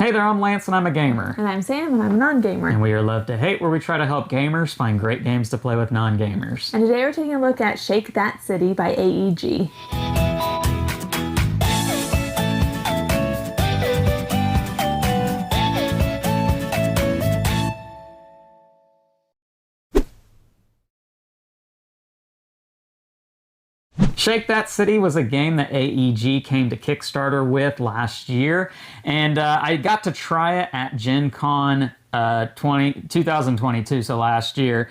Hey there, I'm Lance and I'm a gamer. And I'm Sam and I'm a non-gamer. And we are Love to Hate, where we try to help gamers find great games to play with non-gamers. And today we're taking a look at Shake That City by AEG. Shake That City was a game that AEG came to Kickstarter with last year, and I got to try it at Gen Con 2022, so last year.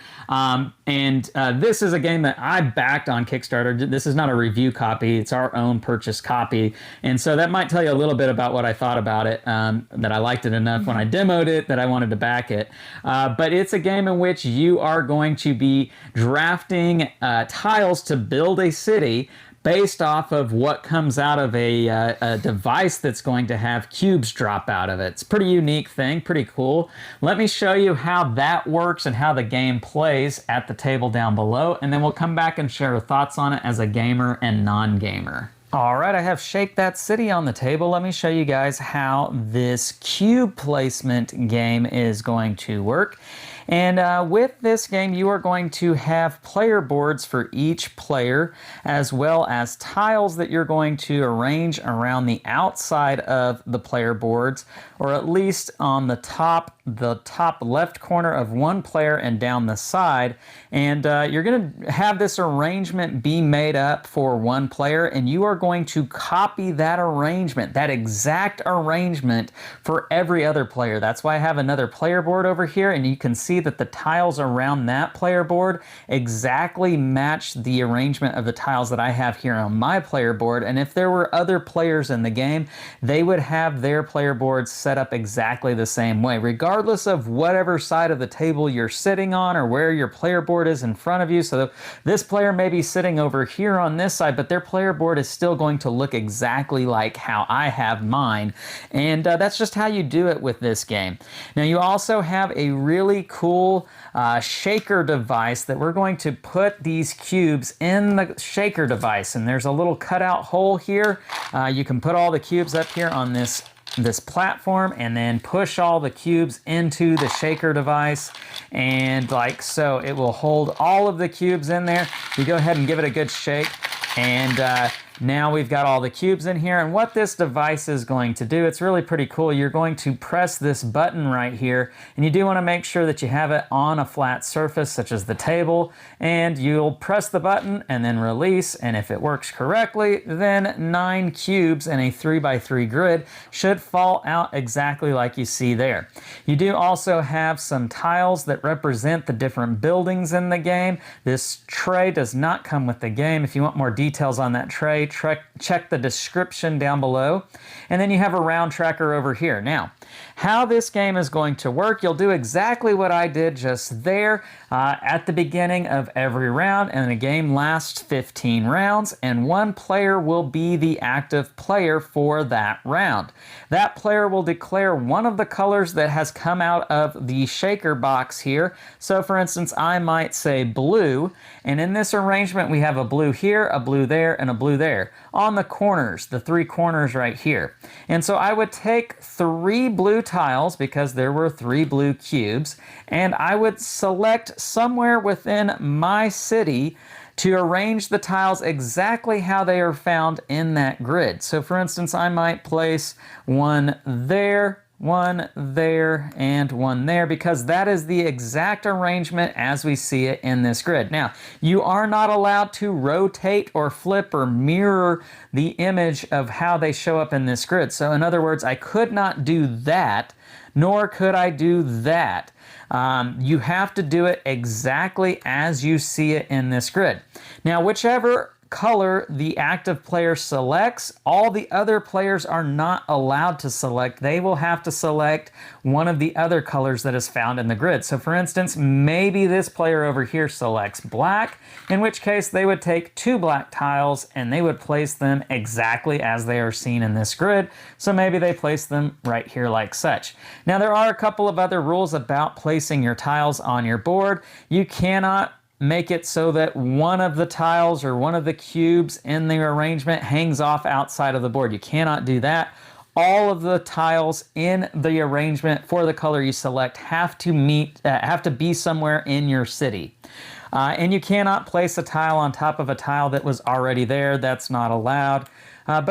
This is a game that I backed on Kickstarter. This is not a review copy, it's our own purchase copy. And so that might tell you a little bit about what I thought about it, that I liked it enough when I demoed it that I wanted to back it. But it's a game in which you are going to be drafting tiles to build a city based off of what comes out of a device that's going to have cubes drop out of it. It's a pretty unique thing, pretty cool. Let me show you how that works and how the game plays at the table down below, and then we'll come back and share thoughts on it as a gamer and non-gamer. All right, I have Shake That City on the table. Let me show you guys how this cube placement game is going to work. And with this game, you are going to have player boards for each player, as well as tiles that you're going to arrange around the outside of the player boards, or at least on the top left corner of one player and down the side. And you're going to have this arrangement be made up for one player, and you are going to copy that arrangement, that exact arrangement, for every other player. That's why I have another player board over here, and you can see that the tiles around that player board exactly match the arrangement of the tiles that I have here on my player board. And if there were other players in the game, they would have their player boards set up exactly the same way, regardless of whatever side of the table you're sitting on or where your player board is in front of you. So this player may be sitting over here on this side, but their player board is still going to look exactly like how I have mine. And that's just how you do it with this game. Now, you also have a really cool shaker device that we're going to put these cubes in the shaker device. And there's a little cutout hole here. You can put all the cubes up here on this platform and then push all the cubes into the shaker device, and like so it will hold all of the cubes in there. You go ahead and give it a good shake, and now we've got all the cubes in here. And what this device is going to do, it's really pretty cool. You're going to press this button right here, and you do want to make sure that you have it on a flat surface such as the table, and you'll press the button and then release, and if it works correctly, then 9 cubes in a 3x3 grid should fall out exactly like you see there. You do also have some tiles that represent the different buildings in the game. This tray does not come with the game. If you want more details on that tray, check the description down below. And then you have a round tracker over here. Now, how this game is going to work, you'll do exactly what I did just there at the beginning of every round, and the game lasts 15 rounds, and one player will be the active player for that round. That player will declare one of the colors that has come out of the shaker box here. So for instance, I might say blue, and in this arrangement we have a blue here, a blue there, and a blue there on the corners, the 3 corners right here. And so I would take 3 blue tiles, because there were 3 blue cubes, and I would select somewhere within my city to arrange the tiles exactly how they are found in that grid. So for instance, I might place one there, one there, and one there, because that is the exact arrangement as we see it in this grid. Now, you are not allowed to rotate or flip or mirror the image of how they show up in this grid. So in other words, I could not do that, nor could I do that. You have to do it exactly as you see it in this grid. Now, whichever color the active player selects, all the other players are not allowed to select. They will have to select one of the other colors that is found in the grid. So for instance, maybe this player over here selects black, in which case they would take 2 black tiles and they would place them exactly as they are seen in this grid. So maybe they place them right here like such. Now, there are a couple of other rules about placing your tiles on your board. You cannot make it so that one of the tiles or one of the cubes in the arrangement hangs off outside of the board. You cannot do that. all of the tiles in the arrangement for the color you select have to be somewhere in your city. And you cannot place a tile on top of a tile that was already there. That's not allowed. But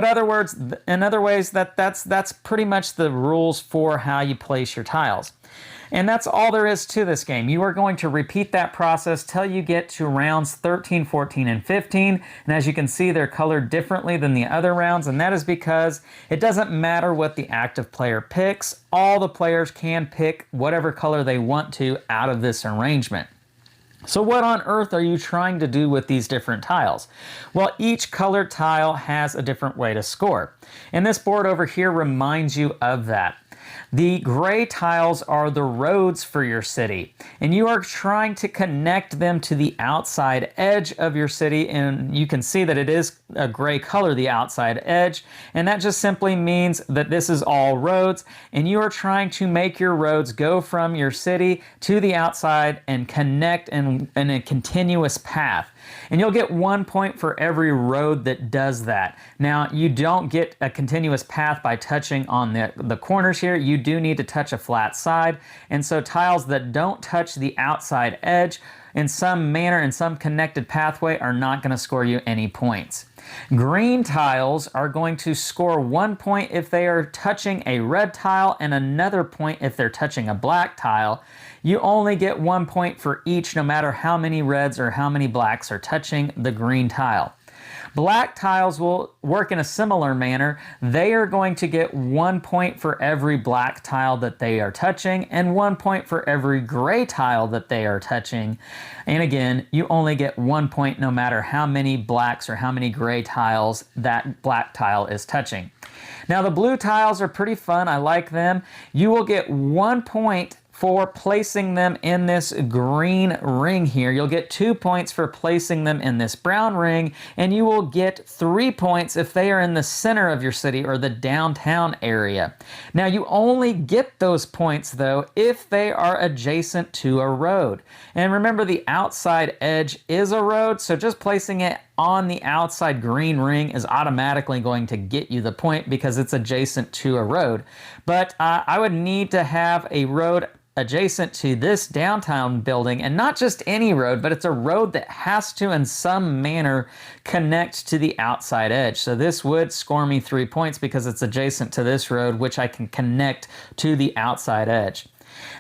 in other ways, that's pretty much the rules for how you place your tiles. And that's all there is to this game. You are going to repeat that process till you get to rounds 13, 14, and 15. And as you can see, they're colored differently than the other rounds, and that is because it doesn't matter what the active player picks. All the players can pick whatever color they want to out of this arrangement. So what on earth are you trying to do with these different tiles? Well, each colored tile has a different way to score. And this board over here reminds you of that. The gray tiles are the roads for your city, and you are trying to connect them to the outside edge of your city, and you can see that it is a gray color, the outside edge, and that just simply means that this is all roads, and you are trying to make your roads go from your city to the outside and connect in a continuous path. And you'll get 1 point for every road that does that. Now, you don't get a continuous path by touching on the corners here. You do need to touch a flat side. And so tiles that don't touch the outside edge in some manner, in some connected pathway, are not going to score you any points. Green tiles are going to score 1 point if they are touching a red tile and another point if they're touching a black tile. You only get 1 point for each, no matter how many reds or how many blacks are touching the green tile. Black tiles will work in a similar manner. They are going to get 1 point for every black tile that they are touching and 1 point for every gray tile that they are touching. And again, you only get 1 point no matter how many blacks or how many gray tiles that black tile is touching. Now, the blue tiles are pretty fun. I like them. You will get 1 point for placing them in this green ring here. You'll get 2 points for placing them in this brown ring, and you will get 3 points if they are in the center of your city or the downtown area. Now, you only get those points, though, if they are adjacent to a road. And remember, the outside edge is a road, so just placing it on the outside green ring is automatically going to get you the point because it's adjacent to a road. But I would need to have a road adjacent to this downtown building, and not just any road, but it's a road that has to in some manner connect to the outside edge. So this would score me 3 points because it's adjacent to this road, which I can connect to the outside edge.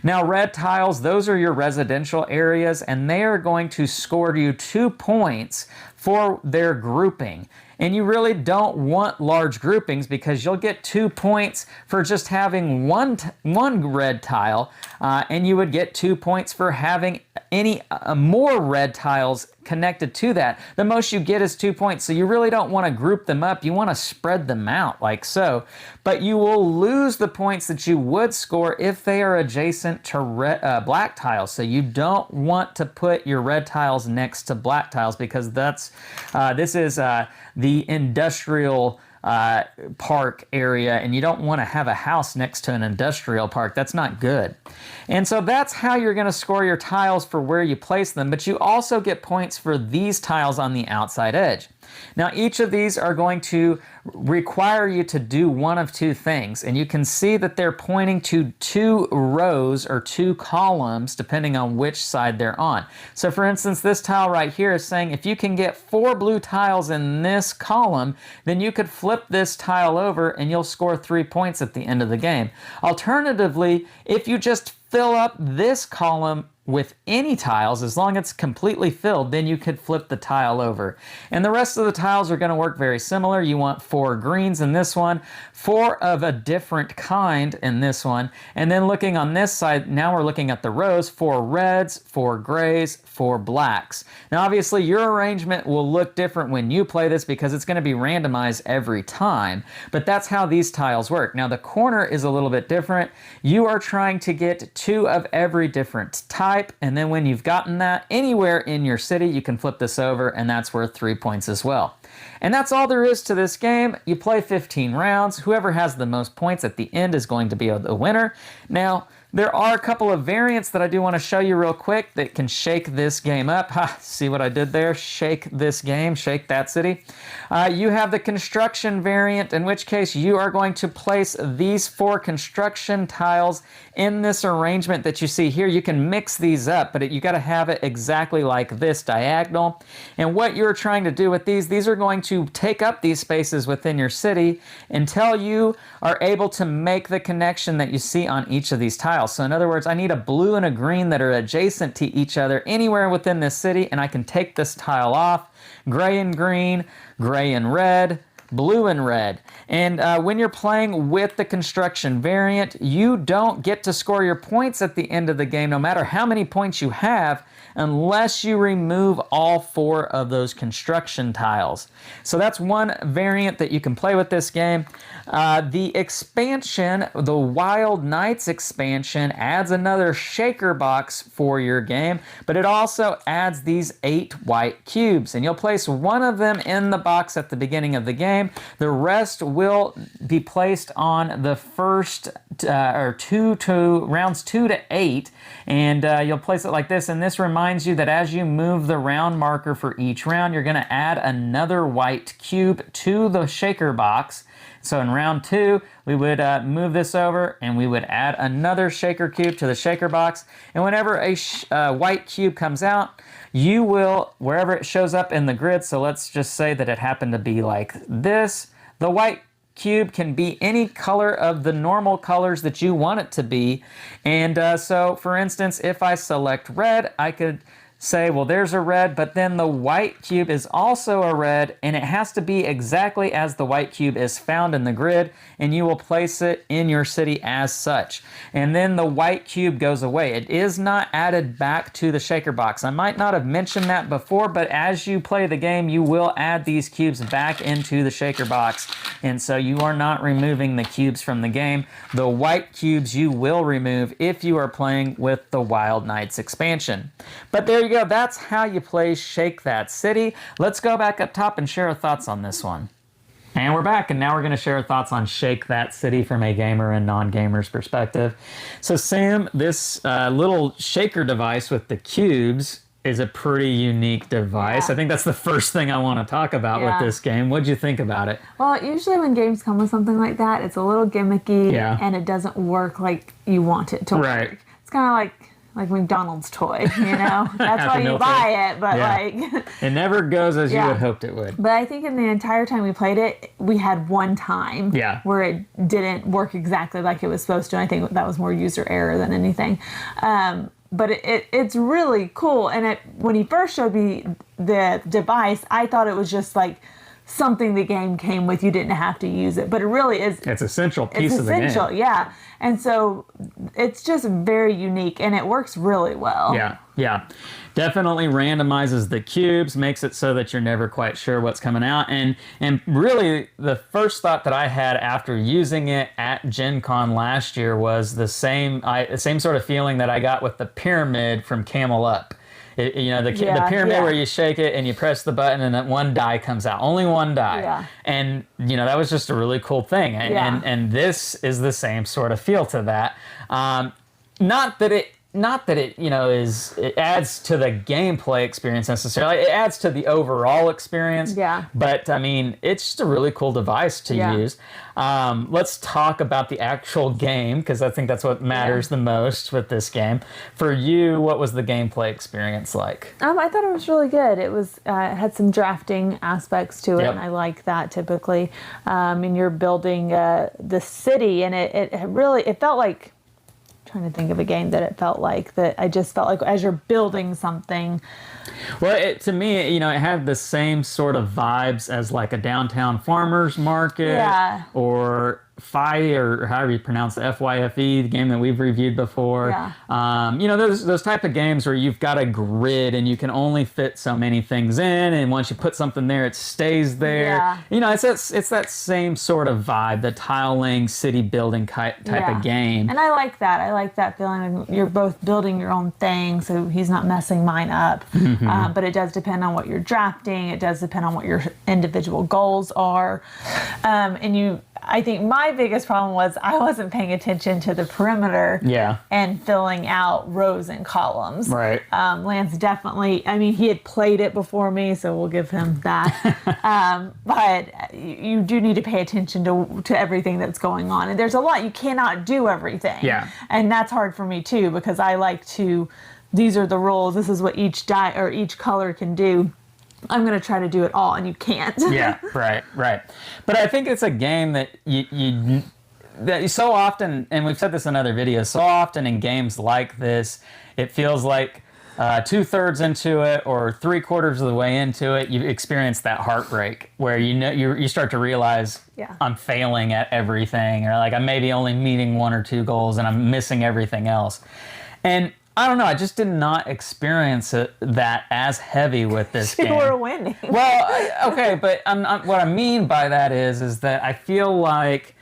Now, red tiles, those are your residential areas, and they are going to score you 2 points for their grouping. And you really don't want large groupings because you'll get 2 points for just having one red tile, and you would get 2 points for having any more red tiles connected to that. The most you get is 2 points, so you really don't want to group them up. You want to spread them out like so, but you will lose the points that you would score if they are adjacent to black tiles. So you don't want to put your red tiles next to black tiles because this is the industrial park area, and you don't want to have a house next to an industrial park. That's not good. And so that's how you're going to score your tiles for where you place them, but you also get points for these tiles on the outside edge. Now, each of these are going to require you to do one of two things, and you can see that they're pointing to 2 rows or 2 columns depending on which side they're on. So for instance, this tile right here is saying if you can get 4 blue tiles in this column, then you could flip this tile over and you'll score 3 points at the end of the game. Alternatively, if you just fill up this column with any tiles, as long as it's completely filled, then you could flip the tile over. And the rest of the tiles are going to work very similar. You want 4 greens in this one, 4 of a different kind in this one, and then looking on this side, now we're looking at the rows, 4 reds, 4 grays, 4 blacks. Now obviously your arrangement will look different when you play this because it's going to be randomized every time, but that's how these tiles work. Now the corner is a little bit different. You are trying to get 2 of every different type, and then when you've gotten that anywhere in your city, you can flip this over, and that's worth 3 points as well. And that's all there is to this game. You play 15 rounds. Whoever has the most points at the end is going to be the winner. Now, there are a couple of variants that I do want to show you real quick that can shake this game up. Ha, see what I did there? Shake this game, shake that city. You have the construction variant, in which case you are going to place these 4 construction tiles in this arrangement that you see here. You can mix these up, but you got to have it exactly like this, diagonal. And what you're trying to do with these are going to take up these spaces within your city until you are able to make the connection that you see on each of these tiles. So in other words, I need a blue and a green that are adjacent to each other anywhere within this city, and I can take this tile off. Gray and green, gray and red, blue and red. And when you're playing with the construction variant, you don't get to score your points at the end of the game, no matter how many points you have, unless you remove all 4 of those construction tiles. So that's one variant that you can play with this game. The expansion, the Wild Knights expansion, adds another shaker box for your game, but it also adds these 8 white cubes, and you'll place one of them in the box at the beginning of the game. The rest will be placed on the first rounds 2 to 8, and you'll place it like this. And this reminds you that as you move the round marker for each round, you're going to add another white cube to the shaker box. So in round 2, we would move this over and we would add another shaker cube to the shaker box. And whenever a white cube comes out, you will, wherever it shows up in the grid, so let's just say that it happened to be like this, the white cube can be any color of the normal colors that you want it to be. And so for instance, if I select red, I could say, well, there's a red, but then the white cube is also a red, and it has to be exactly as the white cube is found in the grid, and you will place it in your city as such. And then the white cube goes away. It is not added back to the shaker box. I might not have mentioned that before, but as you play the game, you will add these cubes back into the shaker box, and so you are not removing the cubes from the game. The white cubes you will remove if you are playing with the Wild Knights expansion. But there you go. That's how you play Shake That City. Let's go back up top and share our thoughts on this one. And we're back, and now we're going to share our thoughts on Shake That City from a gamer and non-gamer's perspective. So Sam, this little shaker device with the cubes is a pretty unique device. Yeah. I think that's the first thing I want to talk about with this game. What'd you think about it? Well, usually when games come with something like that, it's a little gimmicky and it doesn't work like you want it to work. It's kind of like McDonald's toy, you know? That's why you buy it, but like... It never goes as you had hoped it would. But I think in the entire time we played it, we had one time where it didn't work exactly like it was supposed to. And I think that was more user error than anything. But it's really cool. And when he first showed me the device, I thought it was just like something the game came with. You didn't have to use it, but it really is. It's an essential piece of the game. It's essential, yeah. And so it's just very unique, and it works really well. Yeah. Definitely randomizes the cubes, makes it so that you're never quite sure what's coming out. And really, the first thought that I had after using it at Gen Con last year was the same sort of feeling that I got with the pyramid from Camel Up. The pyramid where you shake it and you press the button and that one die comes out. Only one die. Yeah. And, that was just a really cool thing. And this is the same sort of feel to that. Not that it it adds to the gameplay experience necessarily. It adds to the overall experience. Yeah. But it's just a really cool device to use. Let's talk about the actual game, because I think that's what matters the most with this game. For you, what was the gameplay experience like? I thought it was really good. It was had some drafting aspects to it, and I like that typically. And you're building the city, and it felt like. Trying to think of a game that it felt like that I just felt like as you're building something. Well, to me, it had the same sort of vibes as like a downtown farmer's market or Phi, or however you pronounce the FYFE, the game that we've reviewed before. Yeah. You know, those type of games where you've got a grid and you can only fit so many things in, and once you put something there, it stays there. Yeah. You know, it's that same sort of vibe, the tiling, city building type of game. And I like that. I like that feeling. You're both building your own thing, so he's not messing mine up. But it does depend on what you're drafting. It does depend on what your individual goals are. I think my biggest problem was I wasn't paying attention to the perimeter and filling out rows and columns. Right. Lance definitely, I mean, he had played it before me, so we'll give him that. But you do need to pay attention to everything that's going on. And there's a lot. You cannot do everything. Yeah. And that's hard for me too, because I like to, these are the rules. This is what each each color can do. I'm going to try to do it all, and you can't. Yeah, right. But I think it's a game that that so often, and we've said this in other videos, so often in games like this, it feels like 2/3 into it or 3/4 of the way into it, you experience that heartbreak where you start to realize I'm failing at everything, or like I'm maybe only meeting 1 or 2 goals and I'm missing everything else. And I don't know. I just did not experience that as heavy with this game. You were winning. Well, okay, but what I mean by that is that I feel like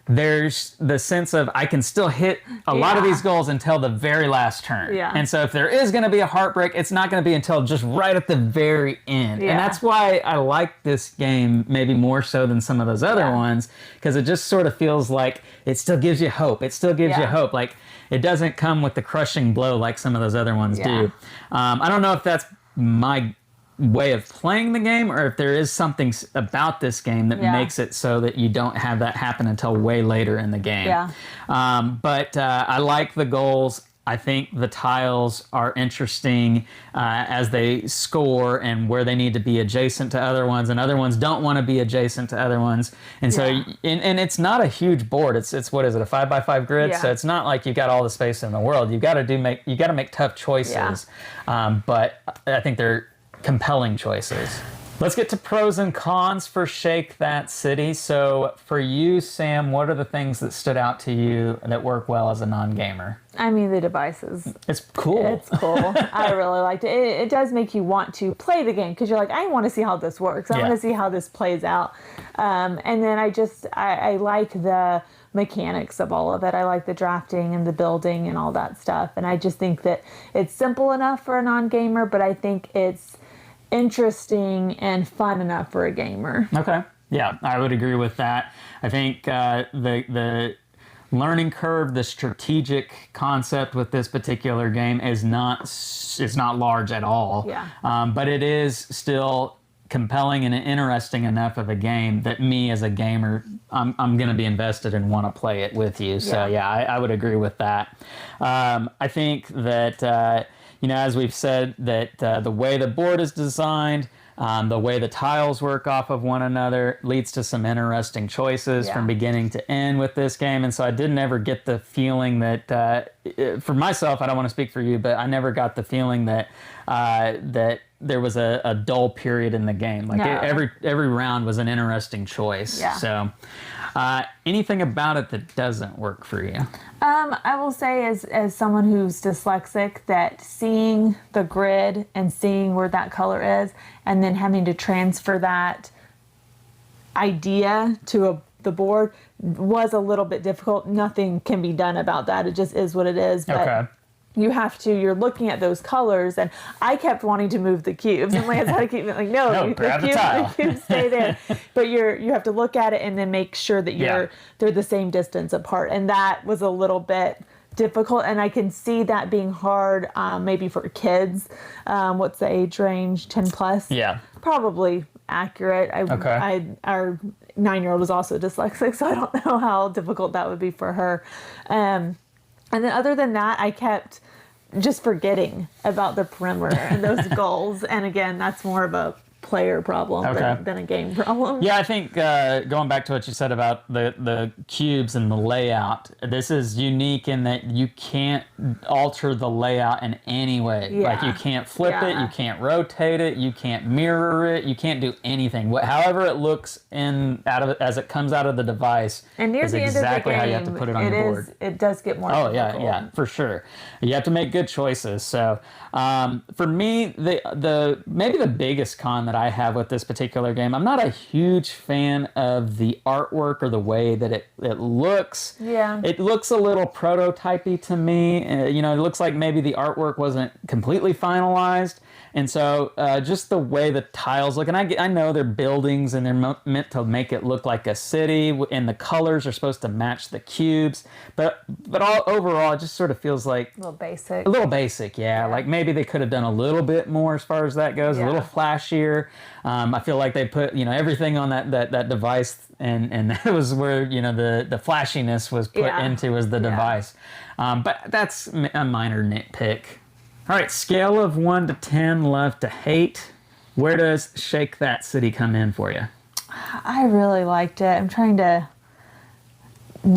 there's the sense of I can still hit a lot of these goals until the very last turn. Yeah. And so if there is going to be a heartbreak, it's not going to be until just right at the very end. Yeah. And that's why I like this game maybe more so than some of those other ones, because it just sort of feels like it still gives you hope. It still gives you hope. Like, it doesn't come with the crushing blow like some of those other ones do. I don't know if that's my way of playing the game, or if there is something about this game that makes it so that you don't have that happen until way later in the game. But I like the goals. I think the tiles are interesting as they score and where they need to be adjacent to other ones, and other ones don't want to be adjacent to other ones. And so, and it's not a huge board. It's what is it, a 5x5 grid? So it's not like you've got all the space in the world. You got to make tough choices. But I think they're compelling choices. Let's get to pros and cons for Shake That City. So for you, Sam, what are the things that stood out to you that work well as a non-gamer? I mean, the devices. It's cool. It's cool. I really liked it. It does make you want to play the game, because you're like, I want to see how this works. I want to see how this plays out. And then I like the mechanics of all of it. I like the drafting and the building and all that stuff. And I just think that it's simple enough for a non-gamer, but I think it's interesting and fun enough for a gamer. Okay. Yeah, I would agree with that. I think the learning curve, the strategic concept with this particular game is not large at all. But it is still compelling and interesting enough of a game that me as a gamer, I'm going to be invested and want to play it with you. So I would agree with that. I think that as we've said, that the way the board is designed, the way the tiles work off of one another leads to some interesting choices from beginning to end with this game. And so I didn't ever get the feeling that, for myself, I don't want to speak for you, but I never got the feeling that there was a dull period in the game. Like every round was an interesting choice. So anything about it that doesn't work for you? I will say, as someone who's dyslexic, that seeing the grid and seeing where that color is, and then having to transfer that idea to the board was a little bit difficult. Nothing can be done about that. It just is what it is. But you're looking at those colors, and I kept wanting to move the cubes, and Lance had to keep like, no, the cubes stay there. But you have to look at it and then make sure that they're the same distance apart, and that was a little bit difficult, and I can see that being hard, maybe for kids. What's the age range? 10 plus? Yeah, probably accurate. Our 9-year-old was also dyslexic, so I don't know how difficult that would be for her. And then other than that, I kept just forgetting about the perimeter and those goals. And again, that's more of a player problem than a game problem. Yeah, I think going back to what you said about the cubes and the layout, this is unique in that you can't alter the layout in any way. Yeah. Like you can't flip it, you can't rotate it, you can't mirror it, you can't do anything. However it looks as it comes out of the device and near is the exactly end of the game, how you have to put it on your board. It does get more difficult. Yeah, for sure. You have to make good choices. So for me, maybe the biggest con that I have with this particular game, I'm not a huge fan of the artwork or the way that it looks. Yeah. It looks a little prototypey to me. It looks like maybe the artwork wasn't completely finalized. And so just the way the tiles look, and I know they're buildings and they're meant to make it look like a city, and the colors are supposed to match the cubes, but overall it just sort of feels like a little basic. A little basic, yeah. Like maybe they could have done a little bit more as far as that goes, a little flashier. I feel like they put everything on that device, and that was where the flashiness was put into as the device. But that's a minor nitpick. All right, scale of 1 to 10, love to hate. Where does Shake That City come in for you? I really liked it. I'm trying to be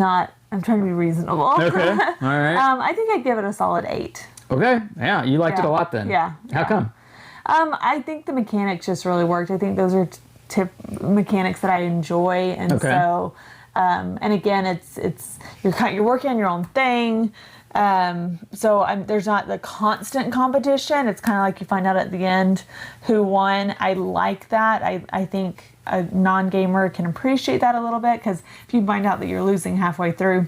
reasonable. Okay, all right. I think I'd give it a solid 8. Okay, yeah, you liked it a lot then. Yeah. How come? I think the mechanics just really worked. I think those are mechanics that I enjoy, and so, and again, it's you're working on your own thing. So there's not the constant competition. It's kind of like you find out at the end who won. I like that. I think a non-gamer can appreciate that a little bit, because if you find out that you're losing halfway through,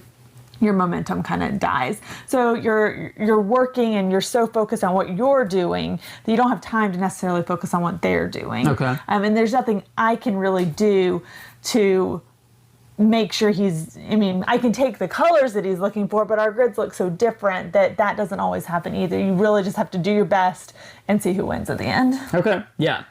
your momentum kind of dies. So you're working and you're so focused on what you're doing that you don't have time to necessarily focus on what they're doing. Okay. And there's nothing I can really do to make sure I can take the colors that he's looking for, but our grids look so different that doesn't always happen either. You really just have to do your best and see who wins at the end. Okay, yeah.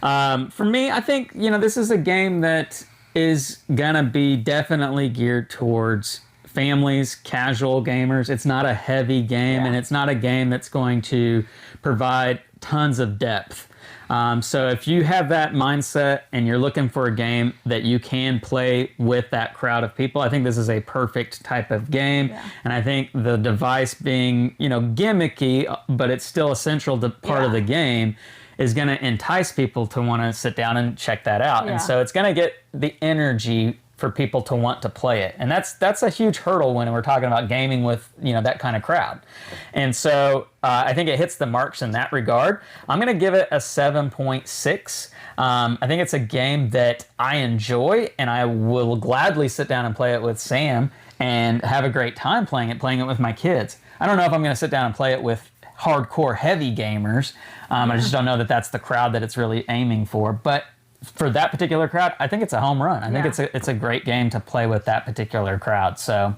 For me, I think, this is a game that is gonna be definitely geared towards families, casual gamers. It's not a heavy game, and it's not a game that's going to provide tons of depth. So if you have that mindset and you're looking for a game that you can play with that crowd of people, I think this is a perfect type of game. Yeah. And I think the device being, gimmicky, but it's still essential to part of the game, is going to entice people to want to sit down and check that out. Yeah. And so it's going to get the energy for people to want to play it. And that's a huge hurdle when we're talking about gaming with, that kind of crowd. And so I think it hits the marks in that regard. I'm going to give it a 7.6. I think it's a game that I enjoy, and I will gladly sit down and play it with Sam and have a great time playing it with my kids. I don't know if I'm going to sit down and play it with hardcore heavy gamers. I just don't know that that's the crowd that it's really aiming for. But for that particular crowd, I think it's a home run. I think it's a great game to play with that particular crowd. So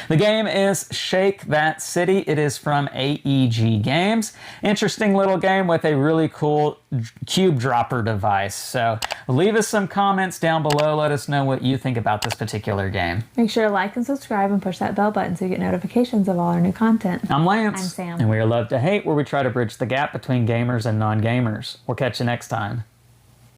the game is Shake That City. It is from AEG Games. Interesting little game with a really cool cube dropper device. So leave us some comments down below. Let us know what you think about this particular game. Make sure to like and subscribe and push that bell button so you get notifications of all our new content. I'm Lance. I'm Sam. And we are Love to Hate, where we try to bridge the gap between gamers and non-gamers. We'll catch you next time.